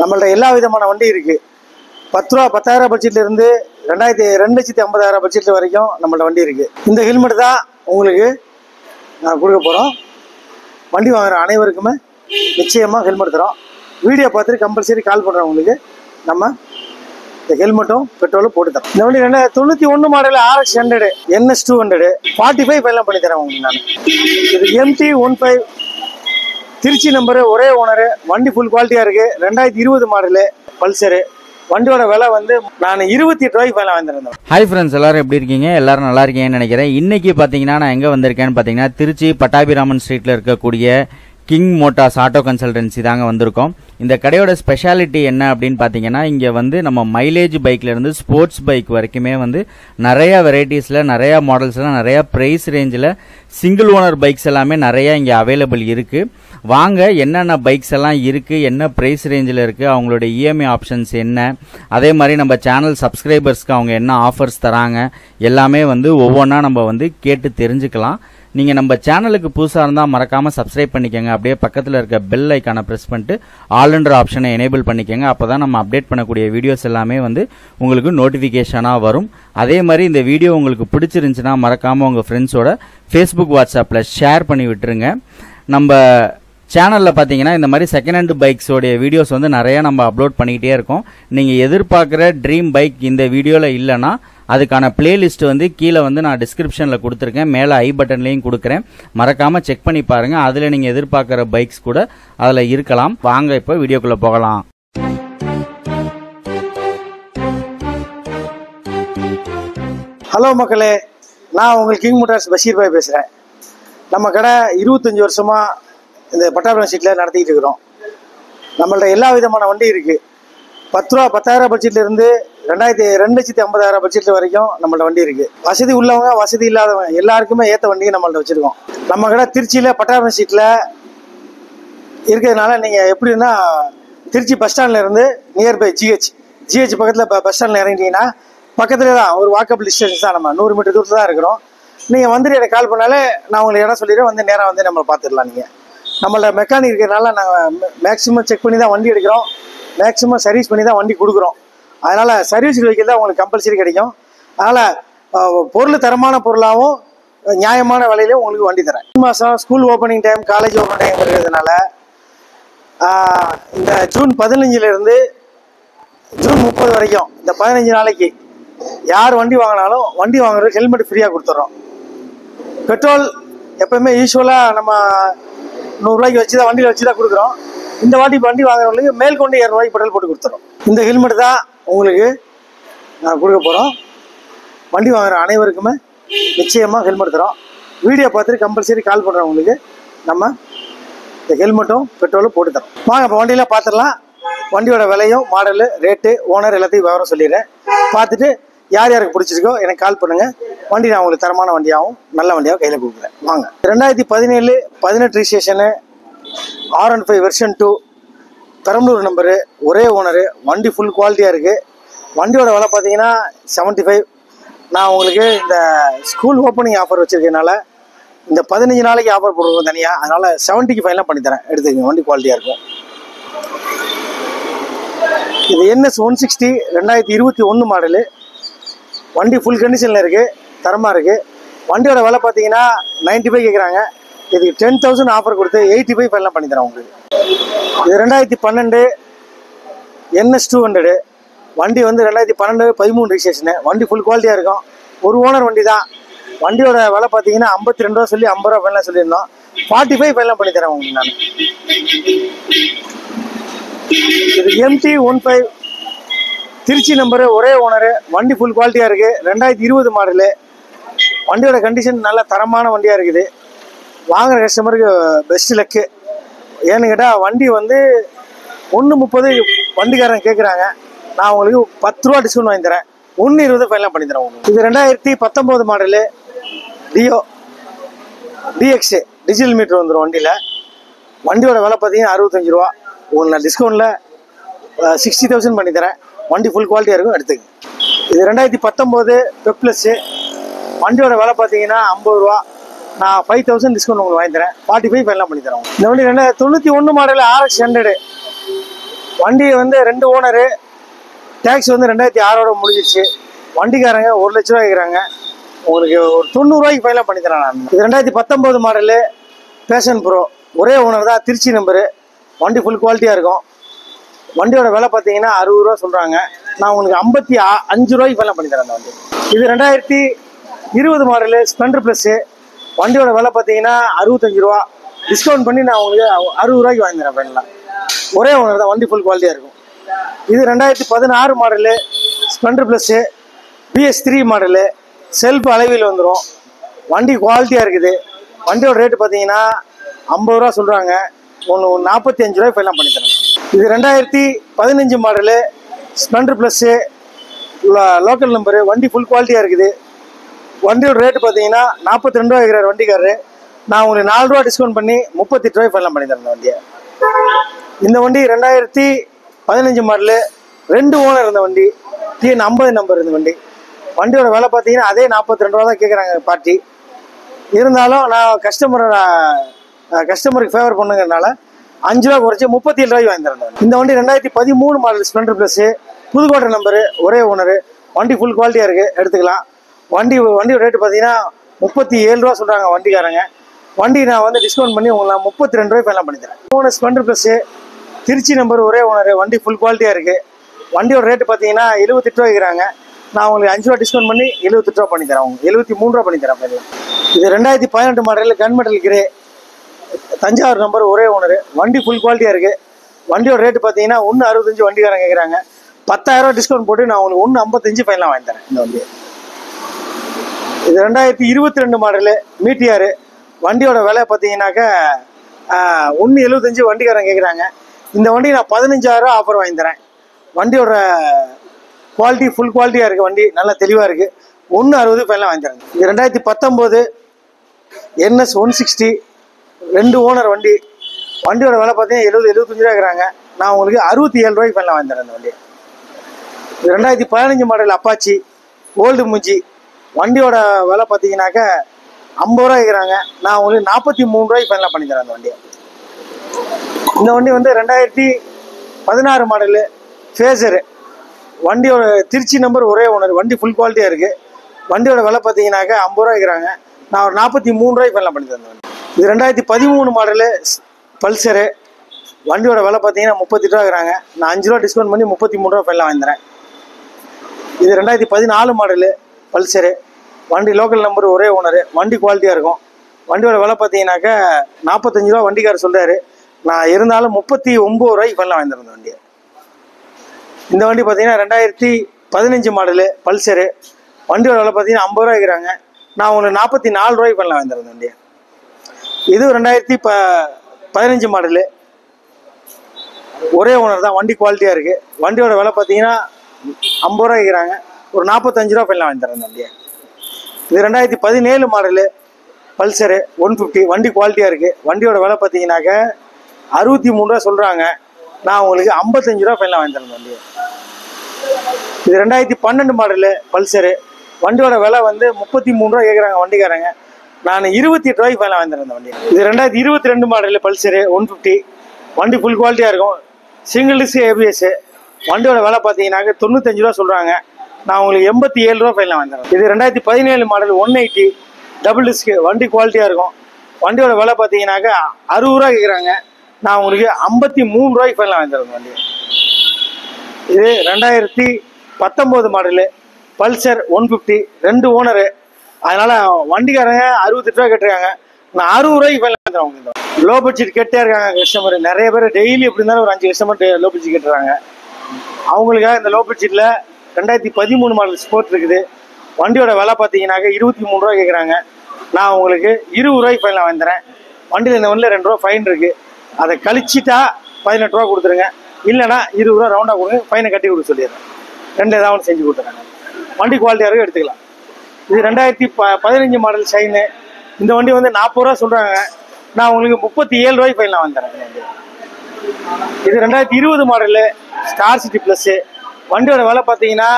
நம்மள்ட்ட எல்லா விதமான வண்டி இருக்குது. 10 ரூபா 10,000 பட்ஜெட்லேருந்து 2,50,000 பட்ஜெட் வரைக்கும் நம்மள்ட்ட வண்டி இருக்குது. இந்த ஹெல்மெட் தான் உங்களுக்கு நான் கொடுக்க போகிறோம். வண்டி வாங்குகிற அனைவருக்குமே நிச்சயமாக ஹெல்மெட் தரோம். வீடியோ பார்த்துட்டு கம்பல்சரி கால் பண்ணுறவங்களுக்கு நம்ம இந்த ஹெல்மெட்டும் பெட்ரோலும் போட்டு தரோம். இந்த வண்டி 91 மாடல் RX 100 NS 200 45 ஃபைனல் பண்ணி தரேன் உங்களுக்கு நான். இது MT-15 திருச்சி நம்பரு, ஒரே ஓனரு, வண்டி ஃபுல் குவாலிட்டியாக இருக்குது. 2020 மாடலு பல்சரு. வண்டியோட விலை வந்து நான் 28 ரூபாய்க்கு ஃபைனல் வாங்கியிருந்தேன். ஹாய் ஃப்ரெண்ட்ஸ், எல்லாரும் எப்படி இருக்கீங்க? எல்லாரும் நல்லா இருக்கீங்கன்னு நினைக்கிறேன். இன்னைக்கு பார்த்தீங்கன்னா நான் எங்கே வந்திருக்கேன்னு பார்த்தீங்கன்னா திருச்சி பட்டாபிராமன் ஸ்ட்ரீட்டில் இருக்கக்கூடிய கிங் மோட்டார்ஸ் ஆட்டோ கன்சல்டன்சி தாங்க வந்திருக்கோம். இந்த கடையோட ஸ்பெஷாலிட்டி என்ன அப்படின்னு பார்த்தீங்கன்னா, இங்கே வந்து நம்ம மைலேஜ் பைக்லேருந்து ஸ்போர்ட்ஸ் பைக் வரைக்குமே வந்து நிறைய வெரைட்டிஸில், நிறைய மாடல்ஸில், நிறைய ப்ரைஸ் ரேஞ்சில் சிங்கிள் ஓனர் பைக்ஸ் எல்லாமே நிறைய இங்கே அவைலபிள் இருக்குது. வாங்க என்னென்ன பைக்ஸ் எல்லாம் இருக்குது, என்ன ப்ரைஸ் ரேஞ்சில் இருக்குது, அவங்களோட இஎம்ஐ ஆப்ஷன்ஸ் என்ன, அதே மாதிரி நம்ம சேனல் சப்ஸ்கிரைபர்ஸ்க்கு அவங்க என்ன ஆஃபர்ஸ் தராங்க எல்லாமே வந்து ஒவ்வொன்றா நம்ம வந்து கேட்டு தெரிஞ்சுக்கலாம். நீங்கள் நம்ம சேனலுக்கு புதுசாக இருந்தால் மறக்காமல் சப்ஸ்கிரைப் பண்ணிக்கோங்க. அப்படியே பக்கத்தில் இருக்க பெல் ஐக்கானை ப்ரெஸ் பண்ணிட்டு ஆல்ன்ற ஆப்ஷனை எனேபிள் பண்ணிக்கோங்க. அப்போ தான் நம்ம அப்டேட் பண்ணக்கூடிய வீடியோஸ் எல்லாமே வந்து உங்களுக்கு நோட்டிஃபிகேஷனாக வரும். அதே மாதிரி இந்த வீடியோ உங்களுக்கு பிடிச்சிருந்துச்சுன்னா மறக்காமல் உங்கள் ஃப்ரெண்ட்ஸோட ஃபேஸ்புக், வாட்ஸ்அப்பில் ஷேர் பண்ணி விட்டுருங்க. நம்ம சேனலில் பார்த்தீங்கன்னா இந்த மாதிரி செகண்ட் ஹேண்ட் பைக்ஸோடைய வீடியோஸ் வந்து நிறைய நம்ம அப்லோட் பண்ணிக்கிட்டே இருக்கோம். நீங்கள் எதிர்பார்க்குற ட்ரீம் பைக் இந்த வீடியோவில் இல்லைன்னா அதுக்கான பிளேலிஸ்ட் வந்து கீழே வந்து நான் டிஸ்கிரிப்ஷனில் கொடுத்துருக்கேன், மேலே ஐ பட்டன்லேயும் கொடுக்குறேன். மறக்காமல் செக் பண்ணி பாருங்கள். அதில் நீங்கள் எதிர்பார்க்குற பைக்ஸ் கூட அதில் இருக்கலாம். வாங்க இப்போ வீடியோக்குள்ளே போகலாம். ஹலோ மக்களே, நான் உங்களுக்கு கிங் மோட்டார்ஸ் பஷீர் பாய் பேசுகிறேன். நம்ம கடை 25 வருஷமாக இந்த பட்டாபிராமன் ஸ்ட்ரீட்டில் நடத்திக்கிட்டு இருக்கிறோம். நம்மள்ட்ட எல்லா விதமான வண்டி இருக்குது. 10 ரூபா 10,000 பட்ஜெட்லேருந்து 2,50,000 பட்ஜெட் வரைக்கும் நம்மள்ட்ட வண்டி இருக்குது. வசதி உள்ளவங்க, வசதி இல்லாதவங்க எல்லாருக்குமே ஏற்ற வண்டியை நம்மள்ட்ட வச்சுருக்கோம். நம்ம கடை திருச்சியில் பட்டாபிராமன் ஸ்ட்ரீட்டில் இருக்கிறதுனால நீங்கள் எப்படின்னா திருச்சி பஸ் ஸ்டாண்ட்லேருந்து நியர்பை ஜிஹெச் பக்கத்தில் பஸ் ஸ்டாண்டில் இறங்கிட்டீங்கன்னா பக்கத்துலேயே தான், ஒரு வாக்கபிள் டிஸ்டன்ஸ் தான். நம்ம 100 மீட்டர் தூரத்தில் தான் இருக்கிறோம். நீங்கள் வந்துட்டு எனக்கு கால் பண்ணாலே நான் உங்களுக்கு இடம் சொல்லிடுறேன், வந்து நேராக வந்து நம்மளை பார்த்துடலாம். நீங்கள் நம்மள்ட்ட மெக்கானிக் இருக்கிறதுனால நாங்கள் மேக்ஸிமம் செக் பண்ணி தான் வண்டி எடுக்கிறோம், மேக்ஸிமம் சர்வீஸ் பண்ணி தான் வண்டி கொடுக்குறோம். அதனால் சர்வீஸ் வெஹிக்கிள் தான் உங்களுக்கு கம்பல்சரி கிடைக்கும். அதனால் பொருள் தரமான பொருளாகவும் நியாயமான விலையிலையும் உங்களுக்கு வண்டி தரேன். மாதம் school opening time, college opening time இருக்கிறதுனால இந்த ஜூன் 15லேருந்து ஜூன் 30 வரைக்கும் இந்த 15 நாளைக்கு யார் வண்டி வாங்கினாலும் வண்டி வாங்குறதுக்கு ஹெல்மெட் ஃப்ரீயாக கொடுத்துட்றோம். பெட்ரோல் எப்போயுமே யூஸ்வலாக நம்ம 100 ரூபாய்க்கு வச்சு தான் வண்டியில் வச்சு தான் கொடுக்குறோம். இந்த வண்டி வாங்குறவங்களுக்கு மேற்கொண்டு 200 ரூபாய்க்கு பெட்ரோல் போட்டு கொடுத்துறோம். இந்த ஹெல்மெட் தான் உங்களுக்கு நான் கொடுக்க போகிறோம். வண்டி வாங்குகிற அனைவருக்குமே நிச்சயமாக ஹெல்மெட் தரோம். வீடியோ பார்த்துட்டு கம்பல்சரி கால் பண்ணுறவங்களுக்கு நம்ம இந்த ஹெல்மெட்டும் பெட்ரோலும் போட்டு தரோம். வாங்க இப்போ வண்டியில் பார்த்துடலாம். வண்டியோட விலையும், மாடலு, ரேட்டு, ஓனர் எல்லாத்தையும் விவரம் சொல்லிடுறேன். பார்த்துட்டு யார் யாருக்கு பிடிச்சிருக்கோ எனக்கு கால் பண்ணுங்கள். வண்டி நான் உங்களுக்கு தரமான வண்டியாகவும் நல்ல வண்டியாகவும் கையில் கொடுக்குறேன். வாங்க. 2017-18 ரிஜிஸ்ட்ரேஷனு, R15 வெர்ஷன் 2, பெரம்பலூர் நம்பரு, ஒரே ஓனரு, வண்டி ஃபுல் குவாலிட்டியாக இருக்குது. வண்டியோட விலை பார்த்தீங்கன்னா 75. நான் உங்களுக்கு இந்த ஸ்கூல் ஓப்பனிங் ஆஃபர் வச்சுருக்கனால இந்த 15 நாளைக்கு ஆஃபர் போடுவோம் தனியாக. அதனால் 70க்கு ஃபைனலாக பண்ணித்தரேன், எடுத்துக்கங்க. வண்டி குவாலிட்டியாக இருக்கும். இது NS 160 2021 மாடலு. வண்டி ஃபுல் கண்டிஷனில் இருக்குது, தரமாக இருக்குது. வண்டியோட விலை பார்த்தீங்கன்னா 95 கேட்குறாங்க. இதுக்கு 10,000 ஆஃபர் கொடுத்து 85 ஃபைனலாக பண்ணித்தரேன் உங்களுக்கு. இது 2012 NS 200. வண்டி வந்து 2012-13 ரிஜிஸ்ட்ரேஷனு. வண்டி ஃபுல் குவாலிட்டியாக இருக்கும். ஒரு ஓனர் வண்டி தான். வண்டியோட விலை பார்த்தீங்கன்னா 52 ரூபா சொல்லி 50 ரூபா ஃபைனலாக சொல்லியிருந்தோம். 45 ஃபைனலாக பண்ணித்தரேன் உங்களுக்கு நான். இது MT-15 திருச்சி நம்பரு, ஒரே ஓனரு, வண்டி ஃபுல் குவாலிட்டியாக இருக்குது. 2020 மாடலு. வண்டியோட கண்டிஷன் நல்ல தரமான வண்டியாக இருக்குது. வாங்குகிற கஸ்டமருக்கு பெஸ்ட் லக்கு. ஏன்னு கேட்டால் வண்டி வந்து 130 வண்டிக்காரங்க கேட்குறாங்க. நான் உங்களுக்கு 10 ரூபா டிஸ்கவுண்ட் வாங்கி தரேன். 120 ஃபைனலாக பண்ணி தரேன் உங்களுக்கு. இது 2019 மாடலு DX டிஜிட்டல் மீட்டர் வந்துடும் வண்டியில். வண்டியோட விலை பார்த்தீங்கன்னா 65 ரூபா. உங்களுக்கு நான் டிஸ்கவுண்ட்டில் 60,000 பண்ணி தரேன். வண்டி ஃபுல் குவாலிட்டியாக இருக்கும், எடுத்துங்க. இது 2019 பெப்ளஸ்ஸு. வண்டியோட விலை பார்த்தீங்கன்னா 50 ரூபா. நான் 5,000 டிஸ்கவுண்ட் உங்களுக்கு வாங்கி தரேன். 45 ஃபைனலாக பண்ணி தரேன். இந்த வண்டி 2091 மாடல் RX 100 2021 மாடலு. வண்டியோட விலை பார்த்தீங்கன்னா 65 ரூபா. நான் 5,000 டிஸ்கவுண்ட் உங்களுக்கு வாங்கி தரேன். 45 ஃபைனலாக பண்ணி தரேன். 45 ஃபைனலாக பண்ணி தரேன். வண்டி வந்து 2 ஓனரு, டேக்ஸ் வந்து 2006 முடிஞ்சிச்சு. வண்டிக்காரங்க 1 லட்ச ரூபா கேட்குறாங்க. உங்களுக்கு ஒரு 90 ரூபாய்க்கு ஃபைனலாக பண்ணி தரேன் நான். இது 2019 மாடலு பேஷன் ப்ரோ, ஒரே ஓனர் தான், திருச்சி நம்பரு. வண்டி ஃபுல் குவாலிட்டியாக இருக்கும். வண்டியோட விலை பார்த்தீங்கன்னா 60 ரூபா சொல்கிறாங்க. நான் உங்களுக்கு 55 ரூபாய்க்கு ஃபைனலாக பண்ணி தரேன் அந்த வண்டி. இது 2020 மாடலு ஸ்ப்ளெண்டர் ப்ளஸ்ஸு. வண்டியோட விலை பார்த்தீங்கன்னா 65 ரூபா. டிஸ்கவுண்ட் பண்ணி நான் உங்களுக்கு 60 ரூபாய்க்கு வாங்கி தரேன் ஃபைனலாக. ஒரே ஓனர் தான், வண்டி ஃபுல் குவாலிட்டியாக இருக்கும். இது 2016 model Splendor plus PS3 model. Self அளவில் வந்துடும். வண்டி குவாலிட்டியாக இருக்குது. வண்டியோட ரேட்டு பார்த்தீங்கன்னா 50 ரூபா சொல்கிறாங்க. ஒன்று 45 ரூபாய் ஃபைனலாக பண்ணி தரேன். இது 2015 model Splendor plus local number. வண்டி ஃபுல் குவாலிட்டியாக இருக்குது. வண்டியோட ரேட்டு பார்த்தீங்கன்னா 42 ரூபா இருக்கிறார் வண்டிக்காரரு. நான் உங்களுக்கு 4 ரூபா டிஸ்கவுண்ட் பண்ணி 38 ரூபாய் ஃபைனலாக பண்ணி தரேன் வண்டியை. இந்த வண்டி 2015 மாடலு, 2 ஓனர் இருந்த வண்டி, TN 50 நம்பர் இந்த வண்டி. வண்டியோட விலை பார்த்தீங்கன்னா அதே 42 ரூபா தான் கேட்குறாங்க பார்ட்டி. இருந்தாலும் நான் கஸ்டமருக்கு ஃபேவர் பண்ணுங்கிறதுனால 5 ரூபா குறைச்சி 37 ரூபாய்க்கு வாங்கி தரேன். இந்த வண்டி 2013 model Splendor plus, Pudukkottai number, ஒரே ஓனரு. வண்டி ஃபுல் குவாலிட்டியாக இருக்குது, எடுத்துக்கலாம். வண்டியோட ரேட்டு பார்த்தீங்கன்னா 37 ரூபா சொல்கிறாங்க வண்டிக்காரங்க. வண்டி நான் வந்து டிஸ்கவுண்ட் பண்ணி உங்களுக்கு நான் 32 ரூபாய் ஃபைனலாக பண்ணி தரேன். Owner Splendor plus, Trichy number, ஒரே ஓனர். வண்டி ஃபுல் குவாலிட்டியாக இருக்குது. வண்டியோட ரேட்டு பார்த்தீங்கன்னா 78 ரூபா இருக்கிறாங்க. நான் உங்களுக்கு 5 ரூபா டிஸ்கவுண்ட் பண்ணி 78 ரூபா பண்ணி தரேன். உங்களுக்கு 73 ரூபா பண்ணி தரேன் ஃபைனலாக. இது 2018 மாடலில் கன்மெட்டல் கிரே, தஞ்சாவூர் நம்பர், ஒரே ஓனர். வண்டி ஃபுல் குவாலிட்டியாக இருக்குது. வண்டியோட ரேட்டு பார்த்தீங்கன்னா 165 வண்டிக்காரங்க கேட்குறாங்க. 10,000 ரூபா டிஸ்கவுண்ட் போட்டு நான் உங்களுக்கு 155 ஃபைனலாக வாங்கி தரேன் இந்த வண்டி. இது 2022 மாடலு மீட்டியாரு. வண்டியோட விலை பார்த்தீங்கன்னாக்கா 175 வண்டிக்காரங்க கேட்குறாங்க. இந்த வண்டி நான் 15,000 ரூபா ஆஃபர் வாங்கி தரேன். வண்டியோட குவாலிட்டி ஃபுல் குவாலிட்டியாக இருக்குது. வண்டி நல்லா தெளிவாக இருக்குது. 160 ஃபைனலாக வாங்கி தரேன். இது 2019 NS 160, 2 ஓனர் வண்டி. வண்டியோட விலை பார்த்தீங்கன்னா 70-75 ரூபா இருக்கிறாங்க. நான் உங்களுக்கு 67 ரூபாய்க்கு ஃபைனலாக வாங்கி தரேன் இந்த வண்டி. இது 2015 மாடல் அப்பாச்சி ஓல்டு மூஞ்சி. வண்டியோட விலை பார்த்தீங்கன்னாக்கா 50 ரூபா இருக்கிறாங்க. நான் உங்களுக்கு 43 ரூபாய்க்கு ஃபைனலாக பண்ணி தரேன் அந்த வண்டியை. இந்த வண்டி வந்து 2016 மாடலு ஃபேஸரு. வண்டியோட திருச்சி நம்பர், ஒரே ஓனர். வண்டி ஃபுல் குவாலிட்டியாக இருக்குது. வண்டியோட விலை பார்த்தீங்கன்னாக்கா 50 ரூபா இருக்கிறாங்க. நான் ஒரு 43 ரூபாய்க்கு ஃபைனலாக பண்ணி தரேன். இது 2013 மாடலு பல்சரு. வண்டியோட விலை பார்த்தீங்கன்னா 38 ரூபா இருக்கிறாங்க. நான் 5 ரூபா டிஸ்கவுண்ட் பண்ணி 33 ரூபா ஃபைனலாக வாங்கி தரேன். இது 2014 மாடலு பல்சரு. வண்டி லோக்கல் நம்பர், ஒரே ஓனர். வண்டி குவாலிட்டியாக இருக்கும். வண்டியோட விலை பார்த்தீங்கன்னாக்கா 45 ரூபா வண்டிக்காரர் சொல்கிறாரு. நான் இருந்தாலும் 39 ரூபாய்க்கு ஃபைனலாக வாங்கி தரேன் வண்டியை. இந்த வண்டி பார்த்தீங்கன்னா 2015 மாடலு பல்சரு. வண்டியோட விலை பார்த்தீங்கன்னா 50 ரூபா இருக்கிறாங்க. நான் உங்களுக்கு 44 ரூபாய்க்கு ஃபைனலாக வாங்கி தரேன் வண்டியை. இது 2015 மாடலு, ஒரே ஓனர் தான். வண்டி குவாலிட்டியாக இருக்குது. வண்டியோட விலை பார்த்தீங்கன்னா 50 ரூபா இருக்கிறாங்க. ஒரு 45 ரூபா ஃபைனலாக வாங்கி தரேன் வண்டியை. இது 2017 மாடலு பல்சரு 150. வண்டி குவாலிட்டியாக இருக்குது. வண்டியோட விலை பார்த்தீங்கன்னாக்க 63 ரூபா சொல்கிறாங்க. நான் உங்களுக்கு 55 ரூபா ஃபைனலாக வாங்கி தரேன் வண்டியை. இது 2012 மாடலு பல்சரு. வண்டியோட விலை வந்து 33 ரூபா கேட்குறாங்க வண்டிக்காரங்க. நான் 28 ரூபாய்க்கு ஃபைனலாக வாங்கி தரேன் வண்டியை. இது 2022 மாடலு பல்சரு 150. வண்டி ஃபுல் குவாலிட்டியாக இருக்கும். Single disk ABS. வண்டியோட விலை பார்த்தீங்கன்னாக்க 95 ரூபா சொல்கிறாங்க. நான் உங்களுக்கு 87 ரூபா ஃபைனலாக வாங்கி தரேன். இது 2017 மாடல் 180 டபுள் டிஸ்க்கு. வண்டி குவாலிட்டியாக இருக்கும். வண்டியோட விலை பார்த்தீங்கன்னாக்கா 60 ரூபா கேட்குறாங்க. நான் உங்களுக்கு 53 ரூபாய்க்கு ஃபைனலாக வாங்கி தரேன் வண்டி. இது 2019 மாடலு பல்சர் 150, 2 ஓனரு. அதனால் வண்டிக்காரங்க 68 ரூபா கேட்டிருக்காங்க. நான் 60 ரூபாய்க்கு ஃபைனலாக வாங்கி தரேன் உங்களுக்கு. லோ பட்ஜெட் கேட்டே இருக்காங்க கஸ்டமர். நிறைய பேர் டெய்லி எப்படி இருந்தாலும் ஒரு 5 கஸ்டமர் லோ பட்ஜெட் கேட்டுறாங்க. அவங்களுக்காக இந்த லோ பட்ஜெட்டில் 2013 மாடல் ஸ்போர்ட் இருக்குது. வண்டியோட விலை பார்த்தீங்கன்னாக்க 23 ரூபா கேட்குறாங்க. நான் உங்களுக்கு 20 ரூபாய்க்கு ஃபைனலாக வாங்கி தரேன். வண்டியில் இந்த வண்டியில் 2 ரூபா ஃபைன் இருக்குது. அதை கழிச்சிட்டா 18 ரூபா கொடுத்துருங்க. இல்லைனா 20 ரூபா ரவுண்டாக கொடுங்க. ஃபைனை கட்டி கொடுக்க சொல்லிடுறேன். ஏதாவது ஒன்று செஞ்சு கொடுத்துறாங்க. வண்டி குவாலிட்டியாக இருக்கும், எடுத்துக்கலாம். இது 2015 மாடல் ஷைனு. இந்த வண்டி வந்து 40 ரூபா சொல்கிறாங்க. நான் உங்களுக்கு 37 ரூபாய்க்கு ஃபைனலாக வாங்கி தரேன். இது 2020 மாடலு ஸ்டார் சிட்டி ப்ளஸ்ஸு. வண்டியோட விலை பார்த்தீங்கன்னா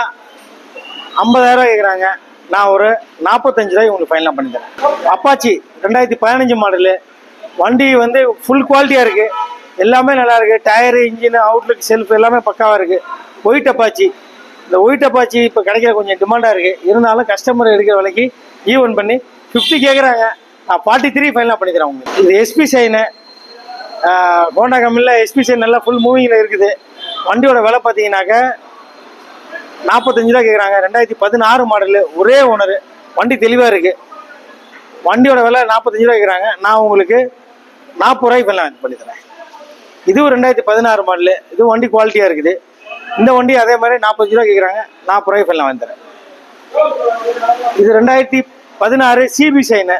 50,000 ரூபா கேட்குறாங்க. நான் ஒரு 45 ரூபாய்க்கு உங்களுக்கு ஃபைனலாக பண்ணி தரேன். Apache 2015 model. வண்டி வந்து ஃபுல் குவாலிட்டியாக இருக்குது. எல்லாமே நல்லா இருக்குது. டயரு, இன்ஜின், அவுட்லுக், செல்ஃப் எல்லாமே பக்காவாக இருக்குது. White Apache. இந்த ஒயிட் அப்பாச்சி இப்போ கிடைக்கிற கொஞ்சம் டிமாண்டாக இருக்குது. இருந்தாலும் கஸ்டமர் எடுக்கிற விலைக்கு ஈவன் பண்ணி 50 கேட்குறாங்க. நான் 43 ஃபைனலாக பண்ணிக்கிறேன் உங்களுக்கு. இது எஸ்பி சைனு. ஹோண்டா கம்பெனியில் எஸ்பி சைன் நல்லா ஃபுல் மூவிங்கில் இருக்குது. வண்டியோட விலை பார்த்தீங்கன்னாக்க 45 ரூபா கேட்குறாங்க. 2016 மாடலு, ஒரே ஓனரு. வண்டி தெளிவாக இருக்குது. வண்டியோட விலை 45 ரூபா கேட்குறாங்க. நான் உங்களுக்கு 40 ரூபாய்க்கு ஃபைனலாக பண்ணித்தரேன். இதுவும் 2016 மாடலு. இதுவும் வண்டி குவாலிட்டியாக இருக்குது. இந்த வண்டி அதே மாதிரி 45 ரூபா கேட்குறாங்க. 40 ரூபாய்க்கு ஃபைனலாக வாங்கி தரேன். இது 2016 சிபி சைனு.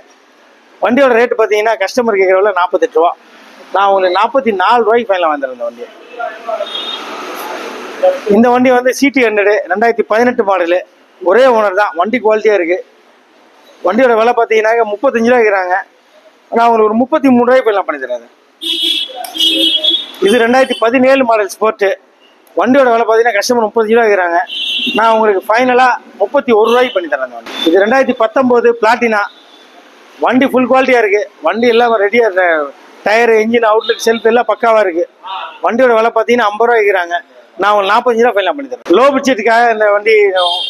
வண்டியோட ரேட்டு பார்த்தீங்கன்னா கஸ்டமர் கேட்குற விலை 48 ரூபா. நான் உங்களுக்கு 44 ரூபாய்க்கு ஃபைனலாக வாங்கி தரேன் இந்த வண்டியை. இந்த வண்டி வந்து சிடி 100 2018 மாடலு, ஒரே ஓனர் தான். வண்டி குவாலிட்டியாக இருக்குது. வண்டியோட விலை பார்த்தீங்கன்னாக்க 35 ரூபா கேட்குறாங்க. நான் உங்களுக்கு ஒரு 33 ரூபாய்க்கு ஃபைனலாக பண்ணி தரேன். இது 2017 மாடல் ஸ்போர்ட்டு. வண்டியோட விலை பார்த்தீங்கன்னா கஸ்டமர் 35 ரூபா கேட்குறாங்க. நான் உங்களுக்கு ஃபைனலாக 31 ரூபாய்க்கு பண்ணி தரேன். வண்டி இது 2019 பிளாட்டினா. வண்டி ஃபுல் குவாலிட்டியாக இருக்குது. வண்டி எல்லாம் ரெடியாக, டயரு, இன்ஜின், அவுட்லுக், செல்ஃப் எல்லாம் பக்காவாக இருக்குது. வண்டியோட விலை பார்த்தீங்கன்னா 50 ரூபா கேட்குறாங்க. நான் உங்களுக்கு 45 ரூபா ஃபைனலாக பண்ணி தரேன். லோ பட்ஜெட்டுக்காக இந்த வண்டி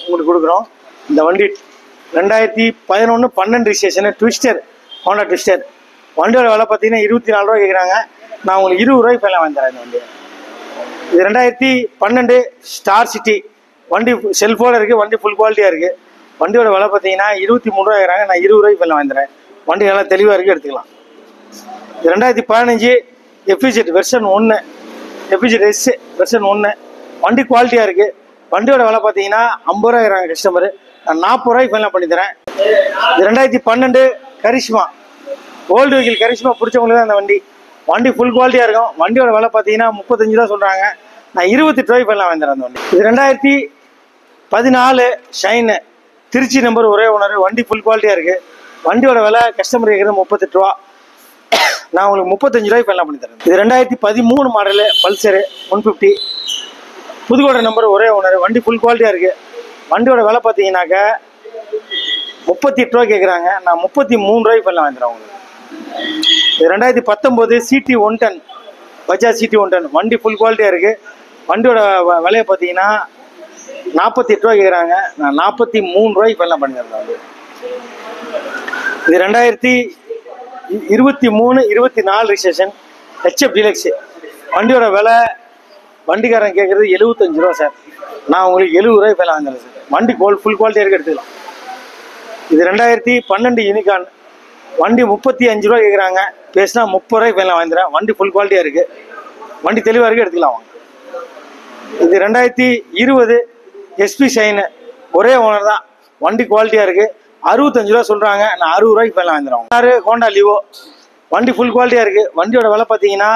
உங்களுக்கு கொடுக்குறோம். இந்த வண்டி 2011-12 ரிஜிஸ்ட்ரேஷனு, ட்விஸ்டர், ஹோண்டா ட்விஸ்டர். வண்டியோட விலை பார்த்தீங்கன்னா 24 ரூபா கேட்குறாங்க. நான் உங்களுக்கு 20 ரூபாய்க்கு ஃபைனலாக வாங்கி தரேன் இந்த வண்டியை. இது 2012 ஸ்டார் சிட்டி. வண்டி செல்ஃபோடு இருக்குது. வண்டி ஃபுல் குவாலிட்டியாக இருக்குது. வண்டியோட விலை பார்த்தீங்கன்னா 23 ரூபா கேட்குறாங்க. நான் 20 ரூபாய்க்கு ஃபைனலாக வாங்கி தரேன். வண்டி நல்லா தெளிவாக இருக்குது, எடுத்துக்கலாம். இது 2015 FZ version 1, FZ S version 1. வண்டி குவாலிட்டியாக இருக்குது. வண்டியோட விலை பார்த்தீங்கன்னா 50 ரூபா கேட்குறாங்க கஸ்டமர். நான் 40 ரூபாய்க்கு ஃபைனலாக பண்ணி தரேன். இது 2012 கரிஷ்மா. ஓல்டு வெஹிக்கிள் கரிஷ்மா பிடிச்சவங்களுக்கு தான் அந்த வண்டி. வண்டி ஃபுல் குவாலிட்டியாக இருக்கும். வண்டியோட விலை பார்த்தீங்கன்னா 35 ரூபா சொல்கிறாங்க. நான் 28 ரூபாய்க்கு ஃபைனலாக வாங்கி தரேன் அந்த வண்டி. இது 2014 ஷைனு, திருச்சி நம்பர், ஒரே ஓனர். வண்டி ஃபுல் குவாலிட்டியாக இருக்குது. வண்டியோட விலை கஸ்டமர் கேட்குறது 38 ரூபா. நான் உங்களுக்கு 35 ரூபாய்க்கு ஃபைனலாக பண்ணி தரேன். இது 2013 மாடலு பல்சரு 150, புதுக்கோட்டை நம்பர், ஒரே ஓனர். வண்டி ஃபுல் குவாலிட்டியாக இருக்குது. வண்டியோட விலை பார்த்தீங்கன்னாக்க 38 ரூபா கேட்குறாங்க. நான் 33 ரூபாய்க்கு ஃபைனலாக வாங்கி தரேன் உங்களுக்கு. இது 2019 சிடி 110, பஜாஜ் சிடி 110. வண்டி ஃபுல் குவாலிட்டியாக இருக்குது. வண்டியோட விலையை பார்த்தீங்கன்னா 48 ரூபா கேட்குறாங்க. நான் 43 ரூபாய்க்கு ஃபைனலாக பண்ணி தரேன். இது 2023-24 ரிஜிஸ்ட்ரேஷன் ஹெச்எஃப் டீலக்ஸு. வண்டியோட விலை வண்டிக்காரன் கேட்குறது 75 ரூபா சார். நான் உங்களுக்கு 70 ரூபாய்க்கு ஃபைனலாக வாங்கி தரேன் சார். வண்டி ஃபுல் குவாலிட்டியாக இருக்குது, எடுத்துக்கலாம். இது 2012 யூனிகான். வண்டி 35 ரூபா கேட்குறாங்க. பேசினா 30 ரூபாய்க்கு ஃபைனலாக வாங்கி தரேன். வண்டி ஃபுல் குவாலிட்டியாக இருக்குது. வண்டி தெளிவாக இருக்குது, எடுத்துக்கலாம் வாங்க. இது 2020 எஸ்பி ஷைனு, ஒரே ஓனர் தான். வண்டி குவாலிட்டியாக இருக்குது. 65 ரூபா சொல்கிறாங்க. நான் 60 ரூபாய்க்கு ஃபைனலாக வாங்கி தரேன். ஹோண்டா லிவோ. வண்டி ஃபுல் குவாலிட்டியாக இருக்குது. வண்டியோட விலை பார்த்தீங்கன்னா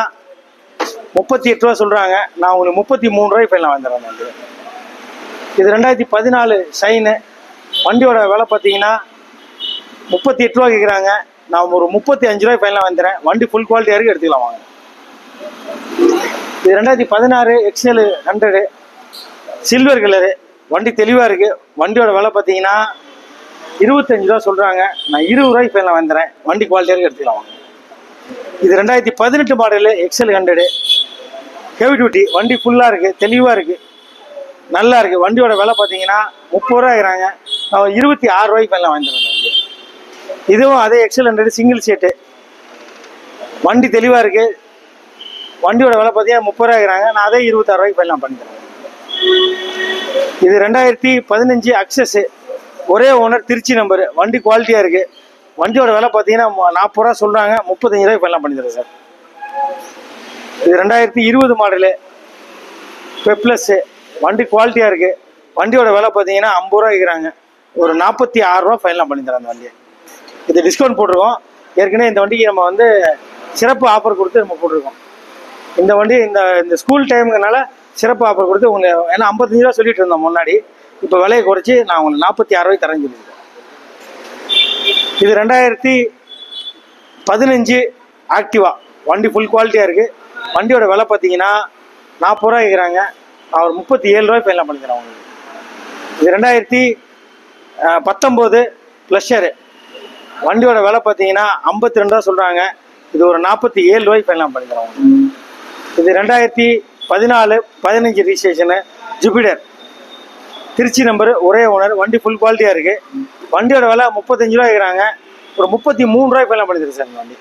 38 ரூபா சொல்கிறாங்க. நான் உங்களுக்கு 33 ரூபாய்க்கு ஃபைனலாக வாங்கி தரேன் வண்டி. இது 2014 ஷைனு. வண்டியோட விலை பார்த்தீங்கன்னா 38 ரூபா கேட்குறாங்க. நான் ஒரு 35 ரூபாய்க்கு ஃபைனலாக வாங்கி தரேன். வண்டி ஃபுல் குவாலிட்டியாக இருக்குது, எடுத்துக்கலாம் வாங்க. இது 2016 XL 100 சில்வர் கலரு. வண்டி தெளிவாக இருக்குது. வண்டியோட விலை பார்த்தீங்கன்னா 25 ரூபா சொல்கிறாங்க. நான் 20 ரூபாய்க்கு ஃபைனலாக வாங்கி தரேன். வண்டி குவாலிட்டியாக இருக்குது, எடுத்துக்கலாம் வாங்க. இது 2018 மாடலு XL 100 ஹெவி டியூட்டி. வண்டி ஃபுல்லாக இருக்குது, தெளிவாக இருக்குது, நல்லா இருக்குது. வண்டியோட விலை பார்த்தீங்கன்னா 30 ரூபா ஆகிறாங்க. நான் 26 ரூபாய்க்கு ஃபைனலாக வாங்கி தரேன் வண்டி. இதுவும் அதே XL 100 சிங்கிள் சீட்டு. வண்டி தெளிவாக இருக்குது. வண்டியோட விலை பார்த்தீங்கன்னா 30 ரூபா ஆகிறாங்க. நான் அதே 26 ரூபாய்க்கு ஃபைனலாக பண்ணி தரேன். இது 2015 அக்சஸ், ஒரே ஓனர், திருச்சி நம்பர். வண்டி குவாலிட்டியாக இருக்குது. வண்டியோட விலை பார்த்தீங்கன்னா 40 ரூபா சொல்கிறாங்க. 35 ரூபாய்க்கு ஃபைனலாக பண்ணி தரேன் சார். இது 2020 மாடலு பெப்ளஸ்ஸு. வண்டி குவாலிட்டியாக இருக்குது. வண்டியோட விலை பார்த்தீங்கன்னா 50 ரூபா கேட்குறாங்க. ஒரு 46 ரூபா ஃபைனலாக பண்ணி தரேன் அந்த வண்டியை. இது டிஸ்கவுண்ட் போட்டிருக்கோம். ஏற்கனவே இந்த வண்டிக்கு நம்ம வந்து சிறப்பு ஆஃபர் கொடுத்து நம்ம போட்டிருக்கோம். இந்த வண்டி இந்த ஸ்கூல் டைமுங்கனால சிறப்பு ஆஃபர் கொடுத்து உங்களுக்கு, ஏன்னா 55 ரூபா சொல்லிட்டு இருந்தோம் முன்னாடி. இப்போ விலையை குறைச்சி நான் உங்களுக்கு 46 ரூபாய்க்கு தரேன்னு சொல்லியிருக்கேன். இது 2015 ஆக்டிவா. வண்டி ஃபுல் குவாலிட்டியாக இருக்குது. வண்டியோட விலை பார்த்தீங்கன்னா 40 ரூபா கேட்குறாங்க. அவர் 37 ரூபாய் ஃபைனலாக பண்ணிக்கிறேன் உங்களுக்கு. இது 2019 ப்ளஷரு. வண்டியோட விலை பார்த்தீங்கன்னா 52 ரூபா சொல்கிறாங்க. இது ஒரு 47 ரூபாய்க்கு ஃபைனலாக பண்ணிக்கிறோம். இது 2014 15 ரிஜிஸ்ட்ரேஷனு ஜூபிட்டர், திருச்சி நம்பரு, ஒரே ஓனர். வண்டி ஃபுல் குவாலிட்டியாக இருக்குது. வண்டியோட விலை 35 ரூபா இருக்கிறாங்க. ஒரு 33 ரூபாய் ஃபைனல் பண்ணிடுது சார் இந்த வண்டி.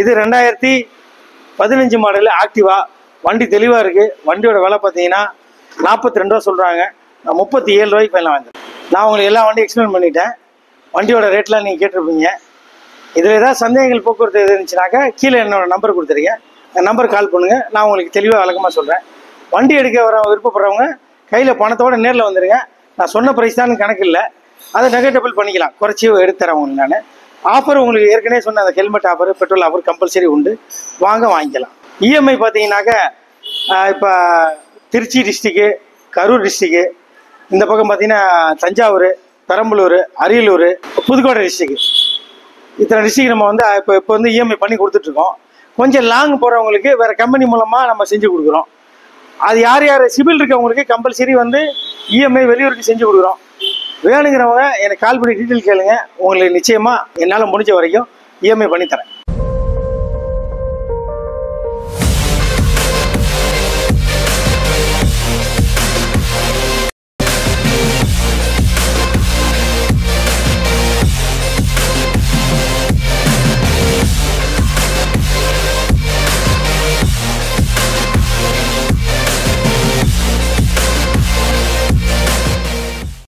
இது 2015 மாடல் ஆக்டிவா. வண்டி தெளிவாக இருக்குது. வண்டியோட விலை பார்த்தீங்கன்னா 42 ரூபா சொல்கிறாங்க. நான் 37 ரூபாய்க்கு ஃபைனல் வாங்கிட்டேன். நான் உங்களுக்கு எல்லா வண்டியும் எக்ஸ்பிளைன் பண்ணிட்டேன். வண்டியோட ரேட்லாம் நீங்கள் கேட்டிருப்பீங்க. இதில் ஏதாவது சந்தேகங்கள் போக்குவரத்து எது இருந்துச்சுனாக்கா கீழே என்னோட நம்பர் கொடுத்துருக்கேன். அந்த நம்பருக்கு கால் பண்ணுங்கள். நான் உங்களுக்கு தெளிவாக விளக்கமாக சொல்கிறேன். வண்டி எடுக்க விருப்பப்படுறவங்க கையில் பணத்தோடு நேரில் வந்துடுங்க. நான் சொன்ன ப்ரைஸ் தான் கணக்கு இல்லை, அதை நெகட்டிவ் பண்ணிக்கலாம், குறைச்சி எடுத்து தரேன் உங்களுக்கு. நான் ஆஃபர் உங்களுக்கு ஏற்கனவே சொன்ன அந்த helmet offer, petrol offer compulsory உண்டு. வாங்கிக்கலாம். இஎம்ஐ பார்த்தீங்கன்னாக்கா இப்போ திருச்சி டிஸ்ட்ரிக்கு, கரூர் டிஸ்ட்ரிக்கு, இந்த பக்கம் பார்த்தீங்கன்னா தஞ்சாவூர், பெரம்பலூர், அரியலூர், புதுக்கோட்டை டிஸ்ட்ரிக்கு, இத்தனை டிஸ்ட்ரிக் நம்ம வந்து இப்போ வந்து இஎம்ஐ பண்ணி கொடுத்துட்ருக்கோம். கொஞ்சம் லாங் போகிறவங்களுக்கு வேறு கம்பெனி மூலமாக நம்ம செஞ்சு கொடுக்குறோம். அது யார் சிபில் இருக்கவங்களுக்கு கம்பல்சரி வந்து இஎம்ஐ வெளியூருக்கு செஞ்சு கொடுக்குறோம். வேணுங்கிறவங்க எனக்கு கால் பண்ணி டீட்டெயில் கேளுங்க. உங்களுக்கு நிச்சயமாக என்னால் முடிஞ்ச வரைக்கும் இஎம்ஐ பண்ணித்தரேன்.